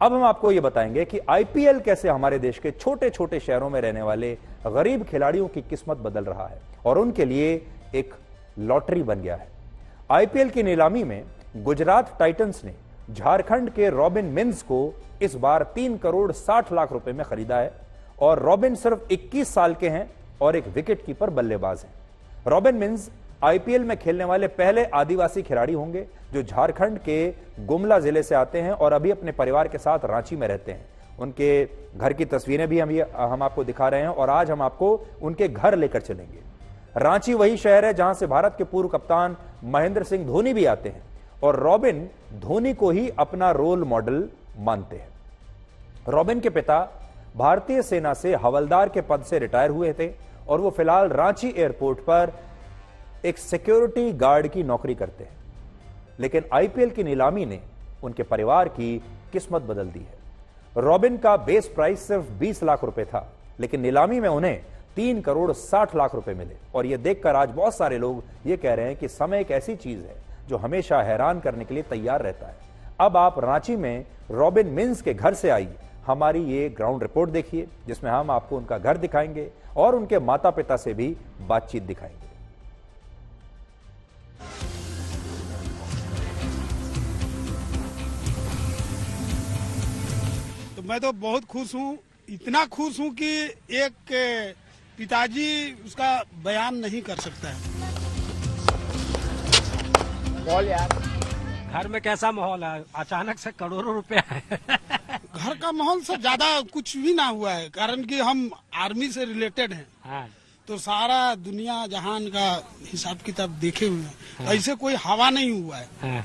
अब हम आपको यह बताएंगे कि आईपीएल कैसे हमारे देश के छोटे छोटे शहरों में रहने वाले गरीब खिलाड़ियों की किस्मत बदल रहा है और उनके लिए एक लॉटरी बन गया है। आईपीएल की नीलामी में गुजरात टाइटंस ने झारखंड के रॉबिन मिन्स को इस बार 3 करोड़ 60 लाख रुपए में खरीदा है और रॉबिन सिर्फ 21 साल के हैं और एक विकेट कीपर बल्लेबाज हैं। रॉबिन मिन्स आईपीएल में खेलने वाले पहले आदिवासी खिलाड़ी होंगे जो झारखंड के गुमला जिले से आते हैं और अभी अपने परिवार के साथ रांची में रहते हैं। उनके घर की तस्वीरें भी हम आपको दिखा रहे हैं और आज हम आपको उनके घर लेकर चलेंगे। रांची वही शहर है जहां से भारत के पूर्व कप्तान महेंद्र सिंह धोनी भी आते हैं और रॉबिन धोनी को ही अपना रोल मॉडल मानते हैं। रॉबिन के पिता भारतीय सेना से हवलदार के पद से रिटायर हुए थे और वो फिलहाल रांची एयरपोर्ट पर एक सिक्योरिटी गार्ड की नौकरी करते हैं, लेकिन आईपीएल की नीलामी ने उनके परिवार की किस्मत बदल दी है। रॉबिन का बेस प्राइस सिर्फ 20 लाख रुपए था, लेकिन नीलामी में उन्हें 3 करोड़ 60 लाख रुपए मिले और यह देखकर आज बहुत सारे लोग यह कह रहे हैं कि समय एक ऐसी चीज है जो हमेशा हैरान करने के लिए तैयार रहता है। अब आप रांची में रॉबिन मिन्स के घर से आई हमारी ये ग्राउंड रिपोर्ट देखिए, जिसमें हम आपको उनका घर दिखाएंगे और उनके माता पिता से भी बातचीत दिखाएंगे। तो मैं तो बहुत खुश हूँ, इतना खुश हूँ कि एक पिताजी उसका बयान नहीं कर सकता है। बोल यार, घर में कैसा माहौल है? अचानक से करोड़ों रुपए है। घर का माहौल से ज्यादा कुछ भी ना हुआ है, कारण कि हम आर्मी से रिलेटेड हैं। हाँ। तो सारा दुनिया जहान का हिसाब किताब देखे हुए हैं। हाँ। ऐसे कोई हवा नहीं हुआ है। हाँ।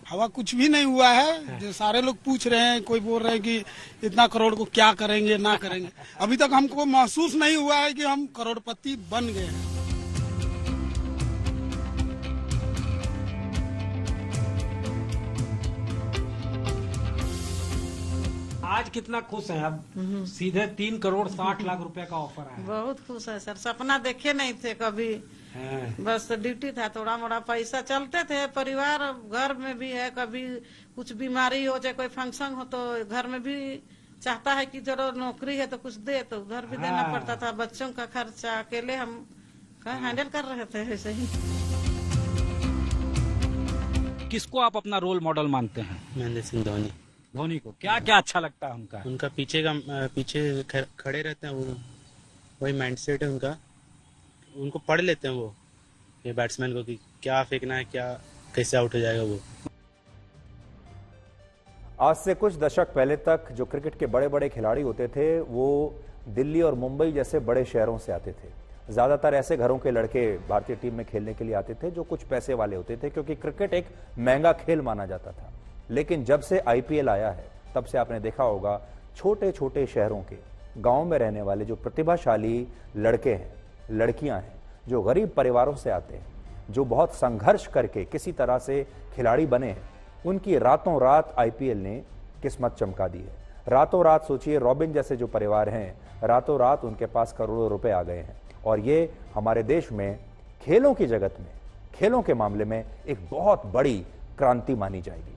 हवा कुछ भी नहीं हुआ है। हाँ। जो सारे लोग पूछ रहे हैं, कोई बोल रहे हैं कि इतना करोड़ को क्या करेंगे ना करेंगे, अभी तक हमको महसूस नहीं हुआ है कि हम करोड़पति बन गए हैं। आज कितना खुश हैं आप? सीधे 3 करोड़ 60 लाख रुपए का ऑफर आया। बहुत खुश है सर, सपना देखे नहीं थे कभी। बस ड्यूटी था, थोड़ा मोड़ा पैसा चलते थे, परिवार घर में भी है, कभी कुछ बीमारी हो चाहे कोई फंक्शन हो तो घर में भी चाहता है कि चलो नौकरी है तो कुछ दे, तो घर भी देना पड़ता था। बच्चों का खर्चा अकेले हम हैंडल कर रहे थे ऐसे ही। किसको आप अपना रोल मॉडल मानते हैं? महेंद्र सिंह धोनी। धोनी को क्या क्या अच्छा लगता है उनका? उनका पीछे खड़े रहते हैं, वो वही माइंडसेट है उनका। उनको पढ़ लेते हैं वो, ये बैट्समैन को, कि क्या फेंकना है, क्या कैसे आउट हो जाएगा वो। आज से कुछ दशक पहले तक जो क्रिकेट के बड़े बड़े खिलाड़ी होते थे वो दिल्ली और मुंबई जैसे बड़े शहरों से आते थे। ज्यादातर ऐसे घरों के लड़के भारतीय टीम में खेलने के लिए आते थे जो कुछ पैसे वाले होते थे, क्योंकि क्रिकेट एक महंगा खेल माना जाता था। लेकिन जब से आईपीएल आया है तब से आपने देखा होगा छोटे छोटे शहरों के गांव में रहने वाले जो प्रतिभाशाली लड़के हैं, लड़कियां हैं, जो गरीब परिवारों से आते हैं, जो बहुत संघर्ष करके किसी तरह से खिलाड़ी बने हैं, उनकी रातों रात आईपीएल ने किस्मत चमका दी है। रातों रात सोचिए, रॉबिन जैसे जो परिवार हैं, रातों रात उनके पास करोड़ों रुपए आ गए हैं और ये हमारे देश में खेलों की जगत में, खेलों के मामले में एक बहुत बड़ी क्रांति मानी जाएगी।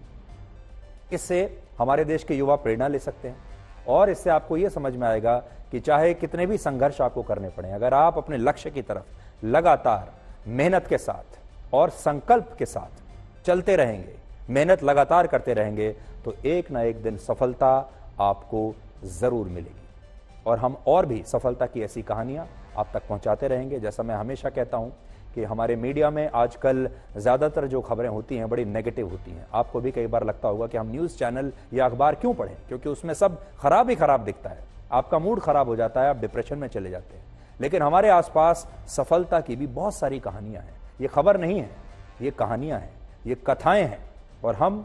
इससे हमारे देश के युवा प्रेरणा ले सकते हैं और इससे आपको यह समझ में आएगा कि चाहे कितने भी संघर्ष आपको करने पड़े, अगर आप अपने लक्ष्य की तरफ लगातार मेहनत के साथ और संकल्प के साथ चलते रहेंगे, मेहनत लगातार करते रहेंगे, तो एक ना एक दिन सफलता आपको जरूर मिलेगी। और हम और भी सफलता की ऐसी कहानियां आप तक पहुंचाते रहेंगे। जैसा मैं हमेशा कहता हूं कि हमारे मीडिया में आजकल ज्यादातर जो खबरें होती हैं बड़ी नेगेटिव होती हैं। आपको भी कई बार लगता होगा कि हम न्यूज चैनल या अखबार क्यों पढ़ें, क्योंकि उसमें सब खराब ही खराब दिखता है, आपका मूड खराब हो जाता है, आप डिप्रेशन में चले जाते हैं। लेकिन हमारे आसपास सफलता की भी बहुत सारी कहानियां हैं। ये खबर नहीं है, ये कहानियां हैं, ये कथाएं हैं और हम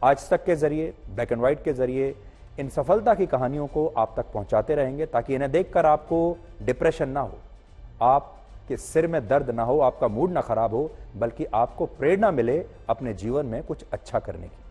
आज तक के जरिए, ब्लैक एंड व्हाइट के जरिए इन सफलता की कहानियों को आप तक पहुंचाते रहेंगे, ताकि इन्हें देखकर आपको डिप्रेशन ना हो, आपके सिर में दर्द ना हो, आपका मूड ना खराब हो, बल्कि आपको प्रेरणा मिले अपने जीवन में कुछ अच्छा करने की।